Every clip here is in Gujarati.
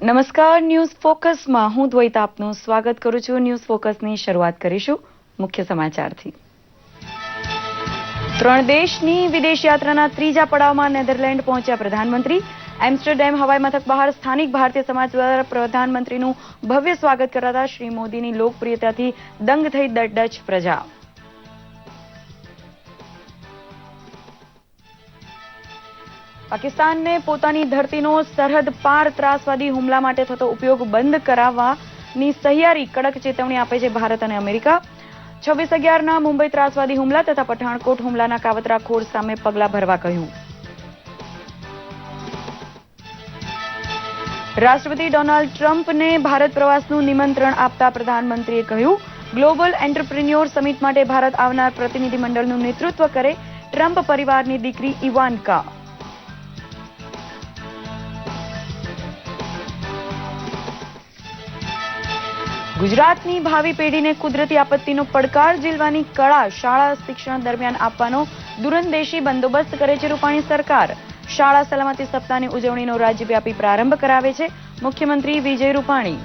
નમસ્કાર, ન્યૂઝ ફોકસમાં હું દ્વૈતા આપનું સ્વાગત કરું છું. ન્યૂઝ ફોકસની શરૂઆત કરીશું મુખ્ય સમાચારથી. 3 દેશની વિદેશ યાત્રાના ત્રીજા પડાવમાં નેધરલેન્ડ પહોંચ્યા પ્રધાનમંત્રી. એમ્સ્ટરડેમ હવાઈ મથક બહાર સ્થાનિક ભારતીય સમાજ દ્વારા પ્રધાનમંત્રીનું ભવ્ય સ્વાગત કરાતા શ્રી મોદીની લોકપ્રિયતાથી દંગ થઈ ડચ પ્રજા. પાકિસ્તાનને પોતાની ધરતીનો સરહદ પાર ત્રાસવાદી હુમલા માટે થતો ઉપયોગ બંધ કરાવવાની સહિયારી કડક ચેતવણી આપે છે ભારત અને અમેરિકા. 26/11ના મુંબઈ ત્રાસવાદી હુમલા તથા પઠાણકોટ હુમલાના કાવતરાખોર સામે પગલાં ભરવા કહ્યું. રાષ્ટ્રપતિ ડોનાલ્ડ ટ્રમ્પને ભારત પ્રવાસનું નિમંત્રણ આપતા પ્રધાનમંત્રીએ કહ્યું, ગ્લોબલ એન્ટરપ્રિન્યોર સમિટ માટે ભારત આવનાર પ્રતિનિધિમંડળનું નેતૃત્વ કરે ટ્રમ્પ પરિવારની દીકરી ઇવાન્કા. ગુજરાતની ભાવિ પેઢીને કુદરતી આપત્તિનો પડકાર ઝીલવાની કળા શાળા શિક્ષણ દરમિયાન આપવાનો દૂરંદેશી બંદોબસ્ત કરે છે રૂપાણી સરકાર. શાળા સલામતી સપ્તાહની ઉજવણીનો રાજ્યવ્યાપી પ્રારંભ કરાવે છે મુખ્યમંત્રી વિજય રૂપાણી.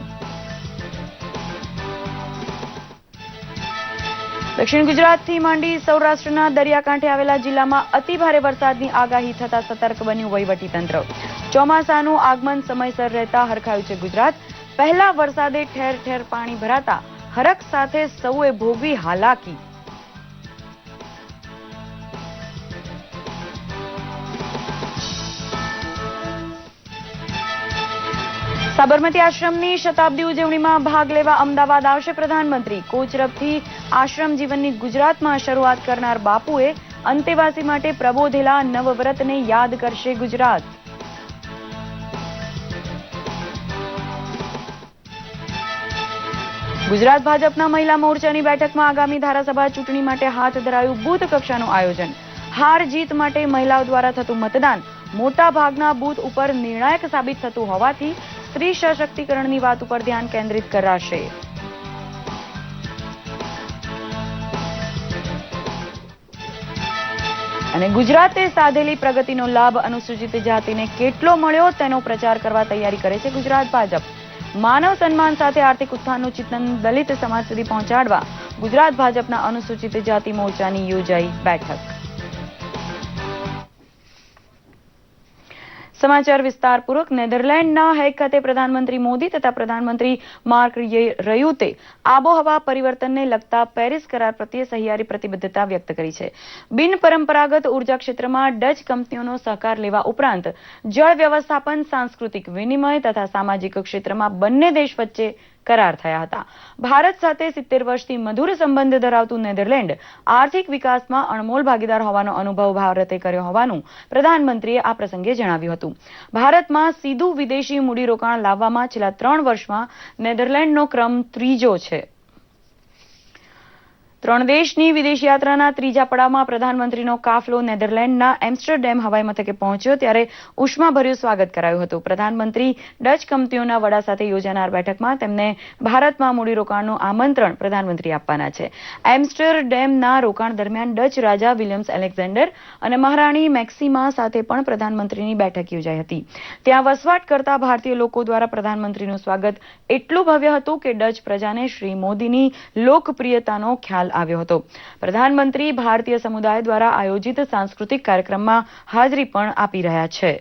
દક્ષિણ ગુજરાતથી માંડી સૌરાષ્ટ્રના દરિયાકાંઠે આવેલા જિલ્લામાં અતિભારે વરસાદની આગાહી થતા સતર્ક બન્યું વહીવટીતંત્ર. ચોમાસાનું આગમન સમયસર રહેતા હરખાયું છે ગુજરાત. પહેલા વરસાદે ઠેર ઠેર પાણી ભરાતા હરખ સાથે સૌએ ભોગવી હાલાકી. સાબરમતી આશ્રમની શતાબ્દી ઉજવણીમાં ભાગ લેવા અમદાવાદ આવશે પ્રધાનમંત્રી. કોચરબથી આશ્રમ જીવનની ગુજરાતમાં શરૂઆત કરનાર બાપુએ અંતેવાસી માટે પ્રબોધેલા નવવ્રતને યાદ કરશે ગુજરાત. ગુજરાત ભાજપના મહિલા મોરચાની બેઠકમાં આગામી ધારાસભા ચૂંટણી માટે હાથ ધરાયું બૂથ કક્ષાનું આયોજન. હાર જીત માટે મહિલાઓ દ્વારા થતું મતદાન મોટા ભાગના બૂથ ઉપર નિર્ણાયક સાબિત થતું હોવાથી સ્ત્રી સશક્તિકરણની વાત ઉપર ધ્યાન કેન્દ્રિત કરાશે. અને ગુજરાતે સાધેલી પ્રગતિનો લાભ અનુસૂચિત જાતિને કેટલો મળ્યો તેનો પ્રચાર કરવા તૈયારી કરે છે ગુજરાત ભાજપ. માનવ સન્માન સાથે આર્થિક ઉત્થાનનું ચિંતન દલિત સમાજ સુધી પહોંચાડવા ગુજરાત ભાજપના અનુસૂચિત જાતિ મોરચાની યોજાઈ બેઠક. સમાચાર વિસ્તારપૂર્વક. નેધરલેન્ડના હેગ ખાતે પ્રધાનમંત્રી મોદી તથા પ્રધાનમંત્રી માર્ક રયુતે આબોહવા પરિવર્તનને લગતા પેરિસ કરાર પ્રત્યે સહિયારી પ્રતિબદ્ધતા વ્યક્ત કરી છે. બિન પરંપરાગત ઉર્જા ક્ષેત્રમાં ડચ કંપનીઓનો સહકાર લેવા ઉપરાંત જળ વ્યવસ્થાપન, સાંસ્કૃતિક વિનિમય તથા સામાજિક ક્ષેત્રમાં બંને દેશ વચ્ચે કરાર થયા હતા. ભારત સાથે 70 વર્ષથી મધુર સંબંધ ધરાવતું નેધરલેન્ડ આર્થિક વિકાસમાં અણમોલ ભાગીદાર હોવાનો અનુભવ ભારતે કર્યો હોવાનું પ્રધાનમંત્રીએ આ પ્રસંગે જણાવ્યું હતું. ભારતમાં સીધું વિદેશી મૂડીરોકાણ લાવવામાં છેલ્લા 3 વર્ષમાં નેધરલેન્ડનો ક્રમ ત્રીજો છે. 3 દેશની વિદેશ યાત્રાના ત્રીજા પડાવમાં પ્રધાનમંત્રીનો કાફલો નેધરલેન્ડના એમ્સ્ટરડેમ હવાઈ મથકે પહોંચ્યો ત્યારે ઉષ્માભર્યું સ્વાગત કરાયું હતું. પ્રધાનમંત્રી ડચ કંપનીઓના વડા સાથે યોજાનાર બેઠકમાં તેમને ભારતમાં મૂડીરોકાણનું આમંત્રણ પ્રધાનમંત્રી આપવાના છે. એમ્સ્ટરડેમના રોકાણ દરમિયાન ડચ રાજા વિલિયમ્સ એલેક્ઝાન્ડર અને મહારાણી મેક્સિમા સાથે પણ પ્રધાનમંત્રીની બેઠક યોજાઈ હતી. ત્યાં વસવાટ કરતા ભારતીય લોકો દ્વારા પ્રધાનમંત્રીનું સ્વાગત એટલું ભવ્ય હતું કે ડચ પ્રજાને શ્રી મોદીની લોકપ્રિયતાનો ખ્યાલ આવ્યો હતો. પ્રધાનમંત્રી ભારતીય સમુદાય દ્વારા આયોજિત સાંસ્કૃતિક કાર્યક્રમમાં હાજરી પણ આપી રહ્યા છે.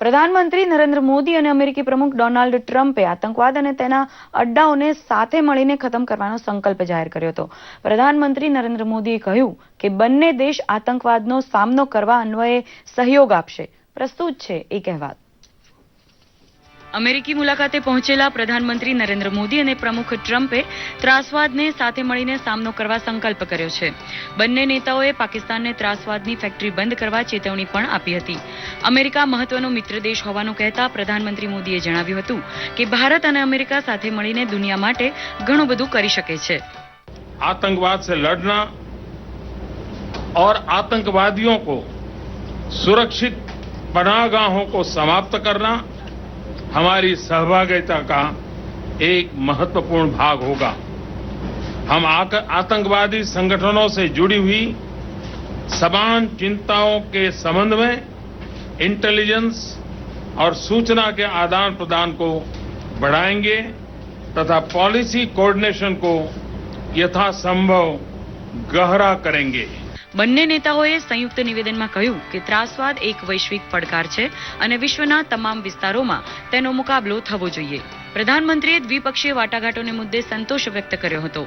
પ્રધાનમંત્રી નરેન્દ્ર મોદી અને અમેરિકી પ્રમુખ ડોનાલ્ડ ટ્રમ્પે આતંકવાદ અને તેના અડ્ડાઓને સાથે મળીને ખતમ કરવાનો સંકલ્પ જાહેર કર્યો હતો. પ્રધાનમંત્રી નરેન્દ્ર મોદીએ કહ્યું કે બંને દેશ આતંકવાદનો સામનો કરવા અન્વયે સહયોગ આપશે. પ્રસ્તુત છે એક અહેવાલ. અમેરિકી મુલાકાતે પહોંચેલા પ્રધાનમંત્રી નરેન્દ્ર મોદી અને પ્રમુખ ટ્રમ્પે ત્રાસવાદને સાથે મળીને સામનો કરવા સંકલ્પ કર્યો છે. બંને નેતાઓએ પાકિસ્તાનને ત્રાસવાદની ફેક્ટરી બંધ કરવા ચેતવણી પણ આપી હતી. અમેરિકા મહત્વનો મિત્ર દેશ હોવાનું કહેતા પ્રધાનમંત્રી મોદીએ જણાવ્યું હતું કે ભારત અને અમેરિકા સાથે મળીને દુનિયા માટે ઘણું બધું કરી શકે છે. आतंकवाद से लड़ना और आतंकवादियों को सुरक्षित पनाहगाहों को समाप्त करना हमारी सहभागिता का एक महत्वपूर्ण भाग होगा. हम आतंकवादी संगठनों से जुड़ी हुई समान चिंताओं के संबंध में इंटेलिजेंस और सूचना के आदान प्रदान को बढ़ाएंगे तथा पॉलिसी कोऑर्डिनेशन को यथासंभव गहरा करेंगे। બંને નેતાઓએ સંયુક્ત નિવેદનમાં કહ્યું કે ત્રાસવાદ એક વૈશ્વિક પડકાર છે અને વિશ્વના તમામ વિસ્તારોમાં તેનો મુકાબલો થવો જોઈએ. પ્રધાનમંત્રીએ દ્વિપક્ષીય વાટાઘાટોને મુદ્દે સંતોષ વ્યક્ત કર્યો હતો.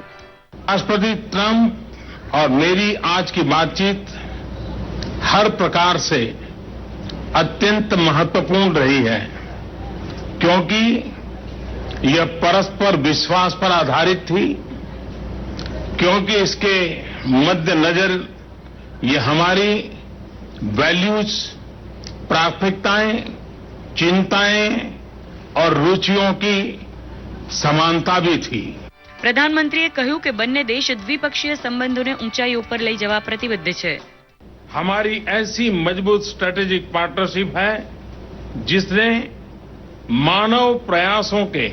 राष्ट्रपति ट्रंप और मेरी आज की बातचीत हर प्रकार से अत्यंत महत्वपूर्ण रही है, क्योंकि यह परस्पर विश्वास पर आधारित थी, क्योंकि इसके मद्देनजर ये हमारी वैल्यूज, प्राथमिकताएं, चिंताएं और रुचियों की समानता भी थी. પ્રધાનમંત્રીએ કહ્યું કે બંને દેશ દ્વિપક્ષીય સંબંધોને ઊંચાઈઓ પર લઈ જવા પ્રતિબદ્ધ છે. हमारी ऐसी मजबूत स्ट्रेटेजिक पार्टनरशिप है जिसने मानव प्रयासों के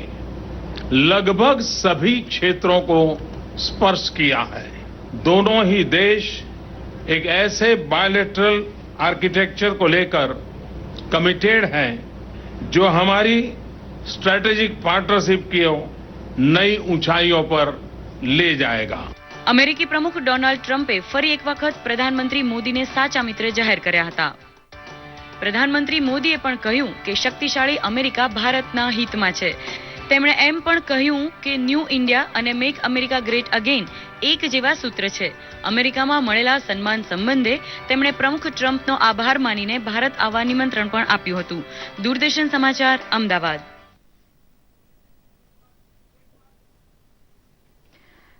लगभग सभी क्षेत्रों को स्पर्श किया है. दोनों ही देश एक ऐसे बायलैटरल आर्किटेक्चर को लेकर कमिटेड हैं जो हमारी स्ट्रेटेजिक पार्टनरशिप की नई ऊंचाइयों पर ले जाएगा. અમેરિકી પ્રમુખ ડોનાલ્ડ ટ્રમ્પે ફરી એક વખત પ્રધાનમંત્રી મોદીને સાચા મિત્ર જાહેર કર્યા હતા. પ્રધાનમંત્રી મોદીએ પણ કહ્યું કે શક્તિશાળી અમેરિકા ભારતના હિતમાં છે. તેમણે એમ પણ કહ્યું કે ન્યૂ ઇન્ડિયા અને મેક અમેરિકા ગ્રેટ અગેન એક જેવા સૂત્ર છે. અમેરિકામાં મળેલા સન્માન સંબંધે તેમણે પ્રમુખ ટ્રમ્પનો આભાર માનીને ભારત આવવા નિમંત્રણ પણ આપ્યું હતું. દૂરદર્શન સમાચાર, અમદાવાદ.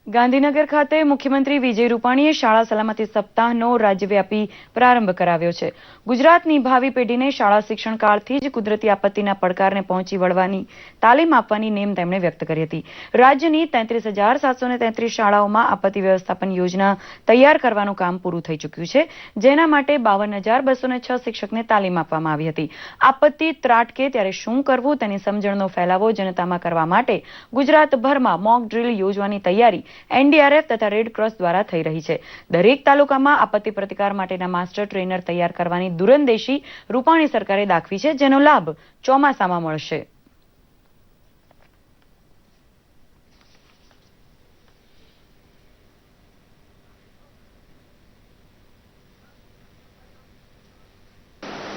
ગાંધીનગર ખાતે મુખ્યમંત્રી વિજય રૂપાણીએ શાળા સલામતી સપ્તાહનો રાજ્યવ્યાપી પ્રારંભ કરાવ્યો છે. ગુજરાતની ભાવિ પેઢીને શાળા શિક્ષણ કાળથી જ કુદરતી આપત્તિના પડકારને પહોંચી વળવાની તાલીમ આપવાની નેમ તેમણે વ્યક્ત કરી હતી. રાજ્યની 33,733 શાળાઓમાં આપત્તિ વ્યવસ્થાપન યોજના તૈયાર કરવાનું કામ પૂરું થઈ ચૂક્યું છે, જેના માટે 52,206 શિક્ષકને તાલીમ આપવામાં આવી હતી. આપત્તિ ત્રાટકે ત્યારે શું કરવું તેની સમજણનો ફેલાવો જનતામાં કરવા માટે ગુજરાતભરમાં મોક ડ્રીલ યોજવાની તૈયારી એનડીઆરએફ તથા રેડ ક્રોસ દ્વારા થઈ રહી છે. દરેક તાલુકામાં આપત્તિ પ્રતિકાર માટેના માસ્ટર ટ્રેનર તૈયાર કરવાની દૂરંદેશી રૂપાણી સરકારે દાખવી છે, જેનો લાભ ચોમાસામાં મળશે.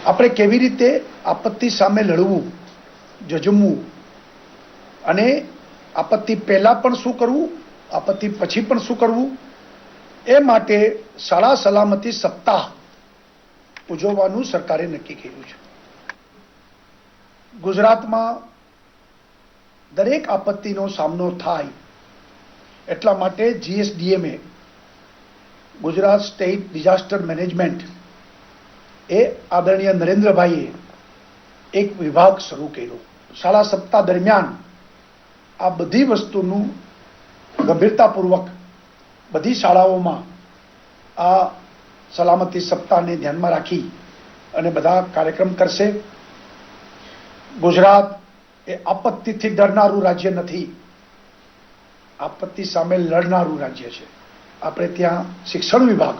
આપણે કેવી રીતે આપત્તિ સામે લડવું, જજુમવું અને આપત્તિ પહેલા પણ શું કરવું, આપત્તિ પછી પણ શું કરવું, એ માટે શાળા સલામતી સપ્તાહ ઉજવવાનું સરકારે નક્કી કર્યું છે. ગુજરાતમાં દરેક આપત્તિનો સામનો થાય એટલા માટે GSDMA Gujarat state disaster management એ આદરણીય નરેન્દ્રભાઈએ એક વિભાગ શરૂ કર્યો. શાળા સપ્તાહ દરમિયાન આ બધી વસ્તુનું ગંભીરતાપૂર્વક બધી શાળાઓમાં આ સલામતી સપ્તાહને ધ્યાનમાં રાખી અને બધા કાર્યક્રમ કરશે. ગુજરાત એ આપત્તિથી ડરનારું રાજ્ય નથી, આપત્તિ સામે લડનારું રાજ્ય છે. આપણે ત્યાં શિક્ષણ વિભાગ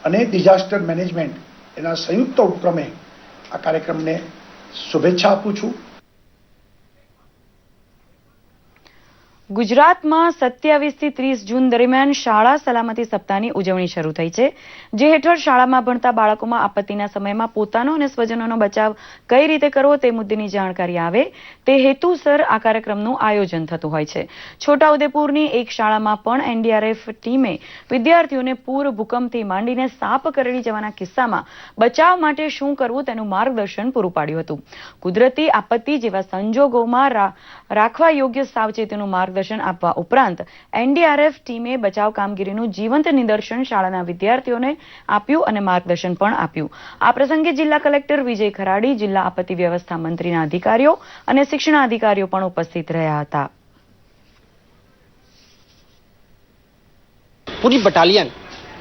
અને ડિઝાસ્ટર મેનેજમેન્ટ એના સંયુક્ત ઉપક્રમે આ કાર્યક્રમને શુભેચ્છા આપું છું. ગુજરાતમાં 27 થી 30 જૂન દરમિયાન શાળા સલામતી સપ્તાહની ઉજવણી શરૂ થઈ છે, જે હેઠળ શાળામાં ભણતા બાળકોમાં આપત્તિના સમયમાં પોતાનો અને સ્વજનોનો બચાવ કઈ રીતે કરવો તે મુદ્દેની જાણકારી આવે તે હેતુસર આ કાર્યક્રમનું આયોજન થતું હોય છે. છોટાઉદેપુરની એક શાળામાં પણ એનડીઆરએફ ટીમે વિદ્યાર્થીઓને પૂર, ભૂકંપથી માંડીને સાપ કરડી જવાના કિસ્સામાં બચાવ માટે શું કરવું તેનું માર્ગદર્શન પૂરું પાડ્યું હતું. કુદરતી આપત્તિ જેવા સંજોગોમાં રાખવા યોગ્ય સાવચેતીનું માર્ગદર્શન આપવા ઉપરાંત એનડીઆરએફ ટીમે બચાવ કામગીરીનું જીવંત નિદર્શન શાળાના વિદ્યાર્થીઓને આપ્યું અને માર્ગદર્શન પણ આપ્યું. આ પ્રસંગે જિલ્લા કલેક્ટર વિજય ખરાડી, જિલ્લા આપત્તિ વ્યવસ્થા મંત્રીના અધિકારીઓ અને શિક્ષણાધિકારીઓ પણ ઉપસ્થિત રહ્યા હતા. पूरी बटालियन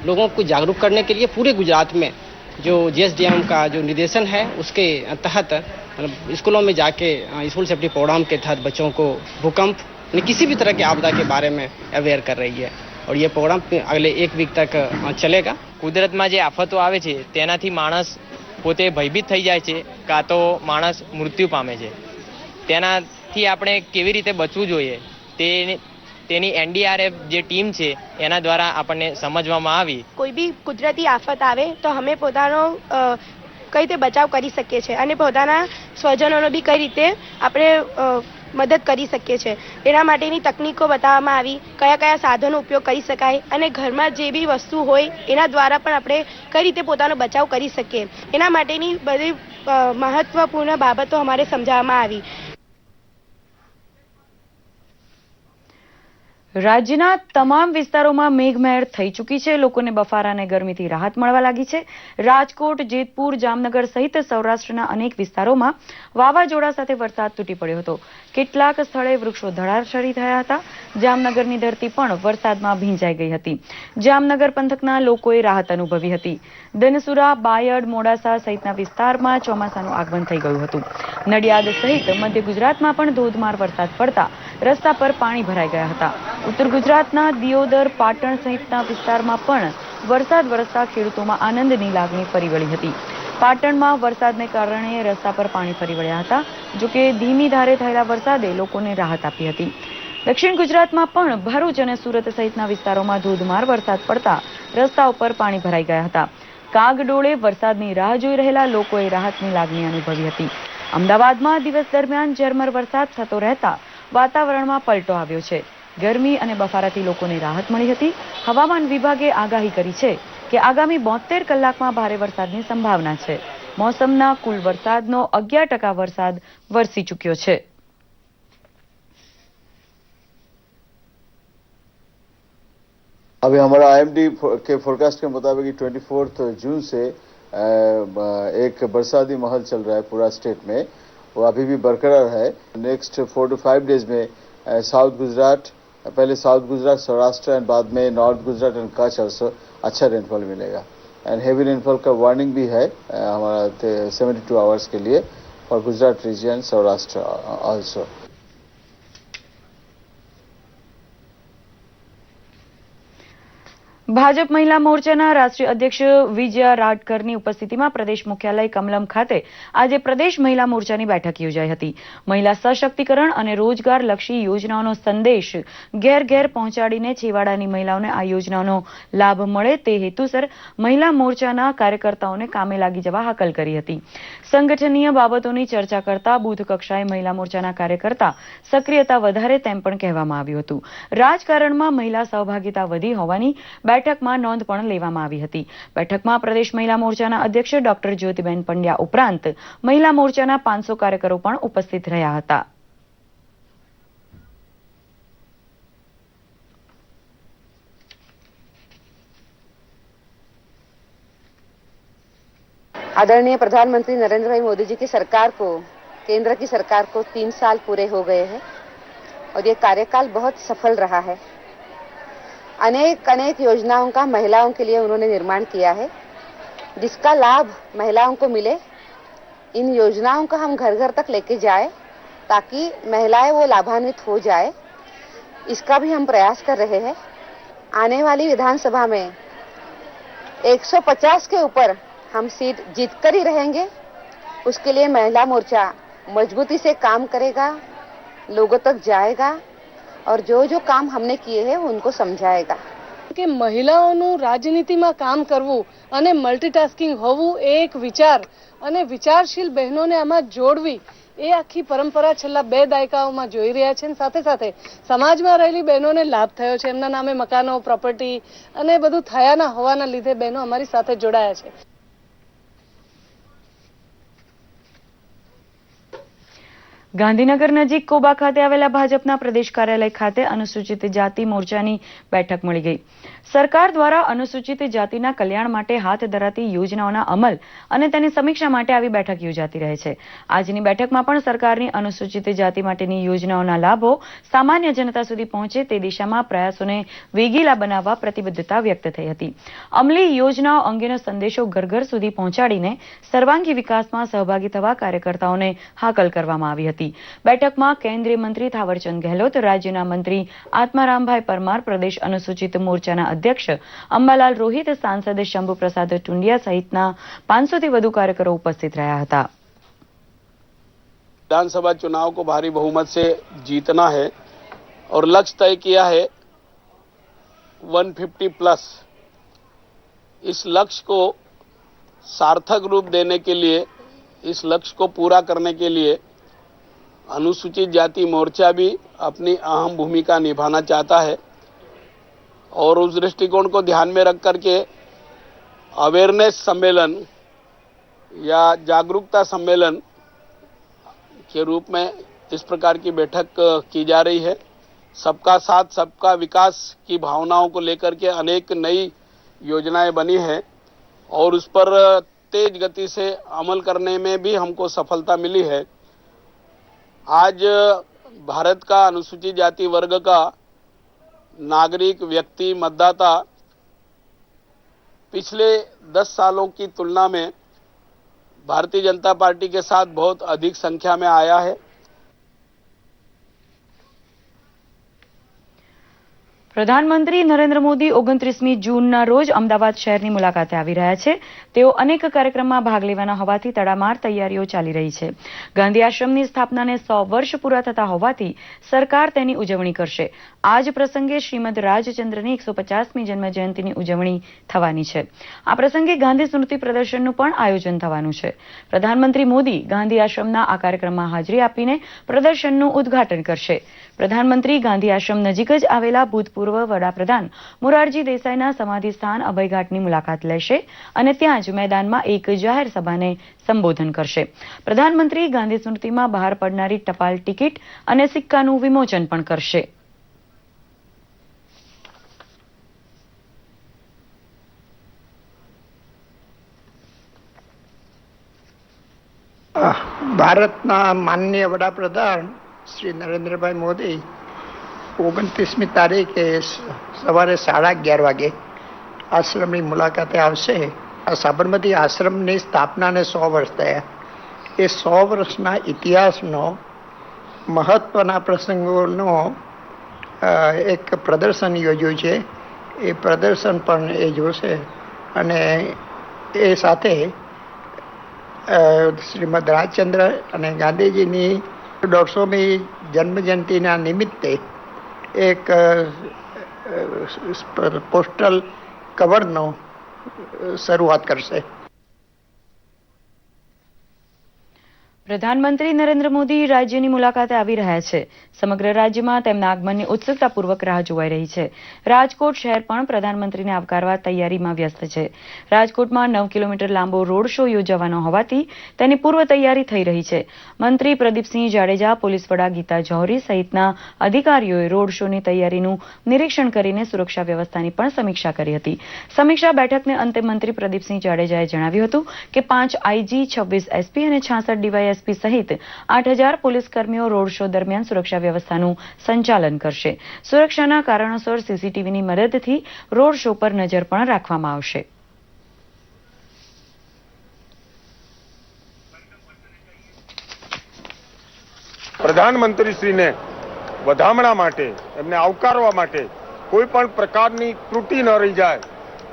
लोगों को जागरूक करने के लिए पूरे गुजरात में जो जीएसडीएम का जो निर्देशन है उसके तहत स्कूलों में जाके स्कूल सेफ्टी प्रोग्राम के तहत बच्चों को भूकंप किसी भी तरह की आपदा के बारे में अवेयर कर रही है. और ये प्रोग्राम अगले 1 वीक तक चलेगा। કુદરતમાં જે આફતો આવે છે તેનાથી માણસ પોતે ભયભીત થઈ જાય છે કાં તો માણસ મૃત્યુ પામે છે. તેનાથી આપણે કેવી રીતે બચવું જોઈએ તેની NDRF જે ટીમ છે એના દ્વારા આપણને સમજવામાં આવી. કોઈ બી કુદરતી આફત આવે તો અમે પોતાનો કઈ રીતે બચાવ કરી શકીએ છીએ અને પોતાના સ્વજનોનો બી કઈ રીતે આપણે મદદ કરી શકીએ છીએ એના માટેની તકનીકો બતાવવામાં આવી. કયા કયા સાધનો ઉપયોગ કરી શકાય અને ઘરમાં જે બી વસ્તુ હોય એના દ્વારા પણ આપણે કઈ રીતે પોતાનો બચાવ કરી શકીએ એના માટેની બધી મહત્વપૂર્ણ બાબતો અમારે સમજાવવામાં આવી. રાજ્યના તમામ વિસ્તારોમાં મેઘમહેર થઈ ચૂકી છે. લોકોને બફારા અને ગરમીથી રાહત મળવા લાગી છે. રાજકોટ, જેતપુર, જામનગર સહિત સૌરાષ્ટ્રના અનેક વિસ્તારોમાં વાવાઝોડા સાથે વરસાદ તૂટી પડ્યો હતો. કેટલાક સ્થળે વૃક્ષો ધરાશાયી થયા હતા. જામનગરની ધરતી પણ વરસાદમાં ભીંજાઈ ગઈ હતી. જામનગર પંથકના લોકોએ રાહત અનુભવી હતી. ધનસુરા, બાયડ, મોડાસા સહિતના વિસ્તારમાં ચોમાસાનું આગમન થઈ ગયું હતું. નડિયાદ સહિત મધ્ય ગુજરાતમાં પણ ધોધમાર વરસાદ પડતા રસ્તા પર પાણી ભરાઈ ગયા હતા. ઉત્તર ગુજરાતના દિયોદર, પાટણ સહિતના વિસ્તારમાં પણ વરસાદ વરસતા ખેડૂતોમાં આનંદની લાગણી ફરી વળી હતી. પાટણમાં વરસાદને કારણે રસ્તા પર પાણી ફરી વળ્યા હતા. જોકે ધીમી ધારે થયેલા વરસાદે લોકોને રાહત આપી હતી. દક્ષિણ ગુજરાતમાં પણ ભરૂચ અને સુરત સહિતના વિસ્તારોમાં ધોધમાર વરસાદ પડતા રસ્તા ઉપર પાણી ભરાઈ ગયા હતા. કાગડોળે વરસાદની રાહ જોઈ રહેલા લોકોએ રાહતની લાગણી અનુભવી હતી. અમદાવાદમાં દિવસ દરમિયાન ઝરમર વરસાદ થતો રહેતા વાતાવરણમાં પલટો આવ્યો છે. ગરમી અને બફારાથી લોકોને રાહત મળી હતી. હવામાન વિભાગે આગાહી કરી છે કે આગામી 72 કલાકમાં ભારે વરસાદની સંભાવના છે. મોસમના કુલ વરસાદનો 11% વરસાદ વરસી ચૂક્યો છે. अभी हमारा IMD के फोरकास्ट के मुताबिक 24 जून से एक बरसाती माहौल चल रहा है पूरा स्टेट में, वो अभी भी बरकरार है. नेक्स्ट 4 to 5 डेज में साउथ गुजरात, पहले साउथ गुजरात, सौराष्ट्र एंड बाद में North Gujarat and Kutch also अच्छा रेनफॉल मिलेगा. एंड हेवी रेनफॉल का वार्निंग भी है हमारा 72 आवर्स के लिए for Gujarat region, Saurashtra also. Bhajap મહિલા મોરચાના રાષ્ટ્રીય અધ્યક્ષ વિજયા રાડકરની ઉપસ્થિતિમાં પ્રદેશ મુખ્યાલય કમલમ ખાતે આજે પ્રદેશ મહિલા મોરચાની બેઠક યોજાઈ હતી. મહિલા સશક્તિકરણ અને રોજગારલક્ષી યોજનાઓનો સંદેશ ઘેર ઘેર પહોંચાડીને છેવાડાની મહિલાઓને આ યોજનાઓનો લાભ મળે તે હેતુસર મહિલા મોરચાના કાર્યકર્તાઓને કામે લાગી જવા હાકલ કરી હતી. સંગઠનીય બાબતોની ચર્ચા કરતા બૂથ કક્ષાએ મહિલા મોરચાના કાર્યકર્તા સક્રિયતા વધારે તેમ પણ કહેવામાં આવ્યું હતું. રાજકારણમાં મહિલા સહભાગિતા વધી હોવાની બેઠકમાં નોંધ પણ લેવામાં આવી હતી. બેઠકમાં પ્રદેશ મહિલા મોરચાના અધ્યક્ષ ડોક્ટર જ્યોતિબેન પંડ્યા ઉપરાંત મહિલા મોરચાના 500 કાર્યકરો પણ ઉપસ્થિત રહ્યા હતા. आदरणीय प्रधानमंत्री नरेंद्र भाई मोदी जी की सरकार को, केंद्र की सरकार को 3 साल पूरे हो गए हैं और ये कार्यकाल बहुत सफल रहा है. अनेक योजनाओं का महिलाओं के लिए उन्होंने निर्माण किया है, जिसका लाभ महिलाओं को मिले. इन योजनाओं का हम घर घर तक लेके जाए ताकि महिलाएं वो लाभान्वित हो जाए, इसका भी हम प्रयास कर रहे हैं. आने वाली विधानसभा में 150 के ऊपर हम सीट जीत कर ही रहेंगे. उसके लिए महिला मोर्चा मजबूती से काम करेगा, लोगों तक जाएगा और जो जो काम हमने किए हैं उनको समझाएगा. કે મહિલાઓનું રાજનીતિમાં કામ કરવું અને મલ્ટીટાસ્કિંગ હોવું એ એક વિચાર અને વિચારશીલ બહેનોને આમાં જોડવી એ આખી પરંપરા છેલ્લા 2 દાયકાઓમાં જોઈ રહ્યા છે. સાથે સાથે સમાજમાં રહેલી બહેનોને લાભ થયો છે. એમના નામે મકાનો, પ્રોપર્ટી અને બધું થયાના હોવાના લીધે બહેનો અમારી સાથે જોડાયા છે. ગાંધીનગર નજીક કોબા ખાતે આવેલા ભાજપના પ્રદેશ કાર્યાલય ખાતે અનુસૂચિત જાતિ મોરચાની બેઠક મળી ગઈ. સરકાર દ્વારા અનુસૂચિત જાતિના કલ્યાણ માટે હાથ ધરાતી યોજનાઓના અમલ અને તેની સમીક્ષા માટે આવી બેઠક યોજાતી રહે છે. આજની બેઠકમાં પણ સરકારની અનુસૂચિત જાતિ માટેની યોજનાઓના લાભો સામાન્ય જનતા સુધી પહોંચે તે દિશામાં પ્રયાસોને વેગીલા બનાવવા પ્રતિબદ્ધતા વ્યક્ત થઈ હતી. અમલી યોજનાઓ અંગેનો સંદેશો ઘર ઘર સુધી પહોંચાડીને સર્વાંગી વિકાસમાં સહભાગી થવા કાર્યકર્તાઓને હાકલ કરવામાં આવી હતી. બેઠકમાં કેન્દ્રીય મંત્રી થાવરચંદ ગહેલોત, રાજ્યના મંત્રી આત્મારામભાઈ પરમાર, પ્રદેશ અનુસૂચિત મોરચાના અધ્યક્ષ અંબાલાલ રોહિત, સાંસદ શંભુ પ્રસાદ ટુંડિયા સહિતના 500 થી વધુ કાર્યકરો ઉપસ્થિત રહ્યા હતા. विधानसभा चुनाव को भारी बहुमत से जीतना है और लक्ष्य तय किया है 150 प्लस. इस लक्ष्य को सार्थक रूप देने के लिए, इस लक्ष्य को पूरा करने के लिए अनुसूचित जाति मोर्चा भी अपनी अहम भूमिका निभाना चाहता है और उस दृष्टिकोण को ध्यान में रख करके अवेयरनेस सम्मेलन या जागरूकता सम्मेलन के रूप में इस प्रकार की बैठक की जा रही है. सबका साथ सबका विकास की भावनाओं को लेकर के अनेक नई योजनाएं बनी हैं और उस पर तेज गति से अमल करने में भी हमको सफलता मिली है. आज भारत का अनुसूचित जाति वर्ग का नागरिक, व्यक्ति, मतदाता पिछले 10 सालों की तुलना में भारतीय जनता पार्टी के साथ बहुत अधिक संख्या में आया है. પ્રધાનમંત્રી નરેન્દ્ર મોદી 29મી જૂનના રોજ અમદાવાદ શહેરની મુલાકાતે આવી રહ્યા છે. તેઓ અનેક કાર્યક્રમમાં ભાગ લેવાના હોવાથી તડામાર તૈયારીઓ ચાલી રહી છે. ગાંધી આશ્રમની સ્થાપનાને 100 વર્ષ પૂરા થતા હોવાથી સરકાર તેની ઉજવણી કરશે. આ જ પ્રસંગે શ્રીમદ રાજચંદ્રની 150મી જન્મજયંતિની ઉજવણી થવાની છે. આ પ્રસંગે ગાંધી સ્મૃતિ પ્રદર્શનનું પણ આયોજન થવાનું છે. પ્રધાનમંત્રી મોદી ગાંધી આશ્રમના આ કાર્યક્રમમાં હાજરી આપીને પ્રદર્શનનું ઉદ્ઘાટન કરશે. પ્રધાનમંત્રી ગાંધી આશ્રમ નજીક જ આવેલા ભૂતપૂર્વ વડાપ્રધાન મોરારજી દેસાઈના સમાધિ સ્થાન અભયઘાટની મુલાકાત લેશે અને ત્યાં જ મેદાનમાં એક જાહેર સભાને સંબોધન કરશે. પ્રધાનમંત્રી ગાંધી સ્મૃતિમાં બહાર પડનારી ટપાલ ટિકિટ અને સિક્કાનું વિમોચન પણ કરશે. ભારતના માનનીય વડાપ્રધાન શ્રી નરેન્દ્રભાઈ મોદી 29મી તારીખે સવારે 11:30 વાગે આશ્રમની મુલાકાતે આવશે. આ સાબરમતી આશ્રમની સ્થાપનાને 100 વર્ષ થયા. એ 100 વર્ષના ઇતિહાસનો મહત્વના પ્રસંગોનો એક પ્રદર્શન યોજ્યું છે. એ પ્રદર્શન પણ એ જોશે અને એ સાથે શ્રીમદ રાજચંદ્ર અને ગાંધીજીની 150મી જન્મજયંતિના નિમિત્તે એક પોસ્ટલ કવરનો શરૂઆત કરશે. પ્રધાનમંત્રી નરેન્દ્ર મોદી રાજ્યની મુલાકાતે આવી રહ્યા છે. સમગ્ર રાજ્યમાં તેમના આગમનની ઉત્સુકતાપૂર્વક રાહ જોવાઈ રહી છે. રાજકોટ શહેર પણ પ્રધાનમંત્રીને આવકારવા તૈયારીમાં વ્યસ્ત છે. રાજકોટમાં 9 કિલોમીટર લાંબો રોડ શો યોજાવાનો હોવાથી તેની પૂર્વ તૈયારી થઈ રહી છે. મંત્રી પ્રદીપસિંહ જાડેજા, પોલીસ વડા ગીતા જૌહરી સહિતના અધિકારીઓએ રોડ શોની તૈયારીનું નિરીક્ષણ કરીને સુરક્ષા વ્યવસ્થાની પણ સમીક્ષા કરી હતી. સમીક્ષા બેઠકને અંતે મંત્રી પ્રદીપસિંહ જાડેજાએ જણાવ્યું હતું કે 5 આઈજી, 26 એસપી અને 66 ડીવાયએસપી સહિત 8000 પોલીસ કર્મીઓ રોડ શો દરમિયાન સુરક્ષા વ્યવસ્થાનું સંચાલન કરશે. સુરક્ષાના કારણોસર સીસીટીવીની મદદથી રોડ શો પર નજર પણ રાખવામાં આવશે. પ્રધાનમંત્રીશ્રીને વધામણા માટે, એમને આવકારવા માટે કોઈ પણ પ્રકારની ત્રુટિ ન રહી જાય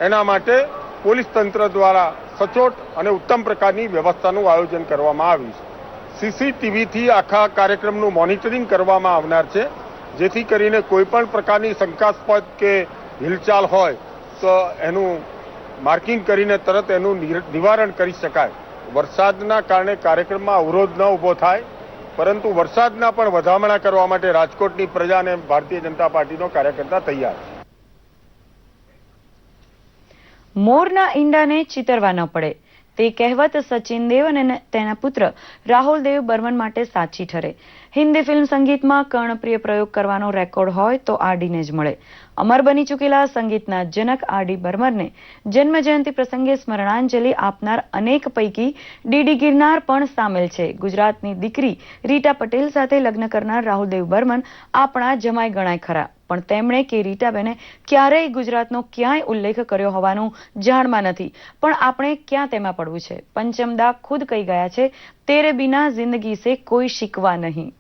એના માટે પોલીસ તંત્ર દ્વારા સચોટ અને ઉત્તમ પ્રકારની વ્યવસ્થાનું આયોજન કરવામાં આવ્યું છે. સીસીટીવીથી આખા કાર્યક્રમનું મોનિટરિંગ કરવામાં આવનાર છે, જેથી કરીને કોઈ પણ પ્રકારની શંકાસ્પદ કે હિલચાલ હોય તો એનું માર્કિંગ કરીને તરત એનું નિવારણ કરી શકાય. વરસાદના કારણે કાર્યક્રમમાં અવરોધ ન ઊભો થાય, પરંતુ વરસાદના પણ વધામણા કરવા માટે રાજકોટની પ્રજા અને ભારતીય જનતા પાર્ટીનો કાર્યકર્તા તૈયાર છે. મોરના ઈંડાને ચિતરવા ન પડે તે કહેવત સચિન દેવ અને તેના પુત્ર રાહુલ દેવ બર્મન માટે સાચી ઠરે. હિન્દી ફિલ્મ સંગીતમાં કર્ણપ્રિય પ્રયોગ કરવાનો રેકોર્ડ હોય તો આરડીને જ મળે. અમર બની ચૂકેલા સંગીતના જનક આર.ડી. બર્મનને જન્મજયંતિ પ્રસંગે સ્મરણાંજલિ આપનાર અનેક પૈકી ડીડી ગિરનાર પણ સામેલ છે. ગુજરાતની દીકરી રીટા પટેલ સાથે લગ્ન કરનાર રાહુલદેવ બર્મન આપણા જમાઈ ગણાય ખરા, પણ તેમણે કે રીટાબેને ક્યારેય ગુજરાતનો ક્યાંય ઉલ્લેખ કર્યો હોવાનું જાણમાં નથી. પણ આપણે ક્યાં તેમાં પડવું છે? પંચમદા ખુદ કહી ગયા છે, તેરે બિના જિંદગી સે કોઈ શિકવા નહીં.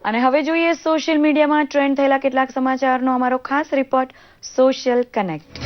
અને હવે જોઈએ સોશિયલ મીડિયામાં ટ્રેન્ડ થયેલા કેટલાક સમાચારનો અમારો ખાસ report social connect.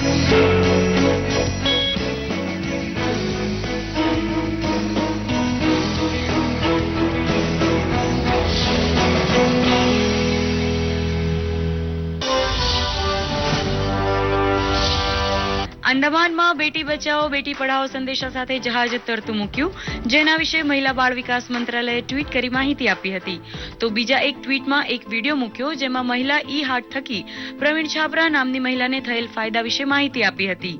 અંદમાનમાં Beti Bachao Beti Padhao સંદેશા સાથે જહાજ તરતું મૂક્યું, જેના વિશે મહિલા બાળ વિકાસ મંત્રાલયે ટ્વીટ કરી માહિતી આપી હતી. તો બીજા એક ટ્વીટમાં એક વિડીયો મૂક્યો, જેમાં મહિલા ઈ હાટ થકી પ્રવીણ છાબરા નામની મહિલાને થયેલ ફાયદા વિશે માહિતી આપી હતી.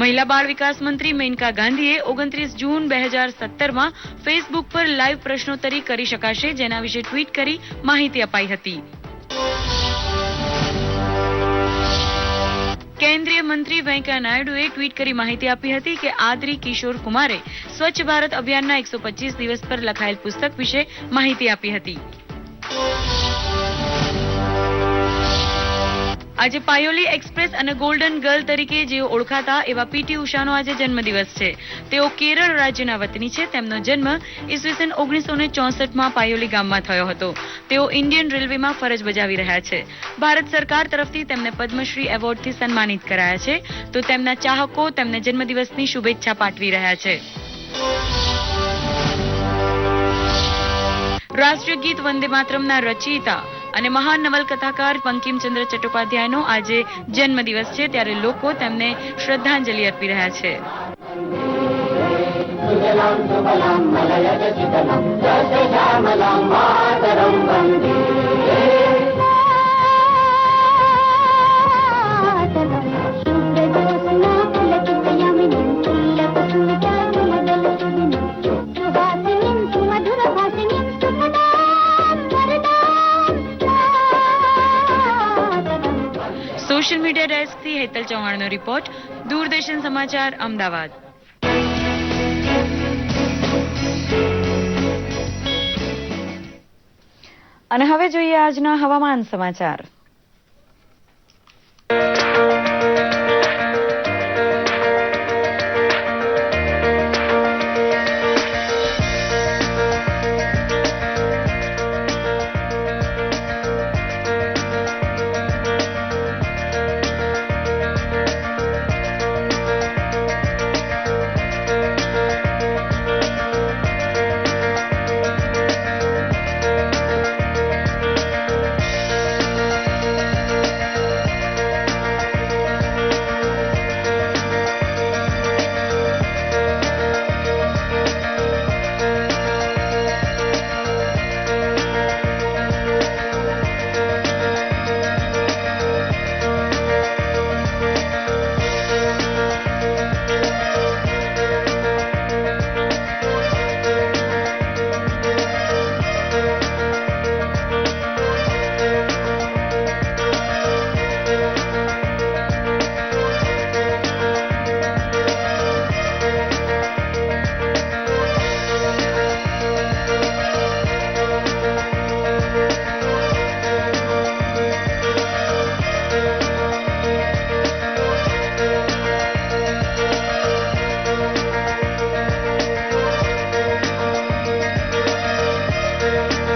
મહિલા બાળ વિકાસ મંત્રી મેનકા ગાંધીએ 29 જૂન 2017માં ફેસબુક પર લાઈવ પ્રશ્નોત્તરી કરી શકાશે, જેના વિશે ટ્વીટ કરી માહિતી અપાઈ હતી. કેન્દ્રીય મંત્રી વેંકૈયા નાયડુએ ટ્વીટ કરી માહિતી આપી હતી કે આદરી કિશોર કુમારે સ્વચ્છ ભારત અભિયાનના 125 દિવસ પર લખાયેલ પુસ્તક વિશે માહિતી આપી હતી. આજે પાયોલી એક્સપ્રેસ અને ગોલ્ડન ગર્લ તરીકે જેઓ ઓળખાતા એવા પીટી ઉષાનો આજે જન્મદિવસ છે. તેઓ કેરળ રાજ્યના વતની છે. તેમનો જન્મ ઈસવીસન 1964માં પાયોલી ગામમાં થયો હતો. તેઓ ઇન્ડિયન રેલવેમાં ફરજ બજાવી રહ્યા છે. ભારત સરકાર તરફથી તેમને પદ્મશ્રી એવોર્ડથી સન્માનિત કરાયા છે. તો તેમના ચાહકો તેમને જન્મદિવસની શુભેચ્છા પાઠવી રહ્યા છે. રાષ્ટ્રીય ગીત વંદે માતરમના રચયિતા અને મહાન નવલકથાકાર બંકિમચંદ્ર ચટ્ટોપાધ્યાયનો આજે જન્મદિવસ છે, ત્યારે લોકો તેમને શ્રદ્ધાંજલિ અર્પી રહ્યા છે. સોશિયલ મીડિયા ડેસ્કથી હેતલ ચૌહાણનો રિપોર્ટ, દૂરદર્શન સમાચાર, અમદાવાદ. અને હવે જોઈએ આજના હવામાન સમાચાર.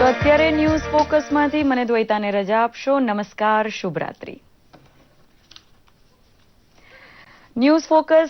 અત્યારે ન્યૂઝ ફોકસમાંથી મને દ્વૈતાને રજા આપશો. નમસ્કાર, શુભરાત્રી. News focus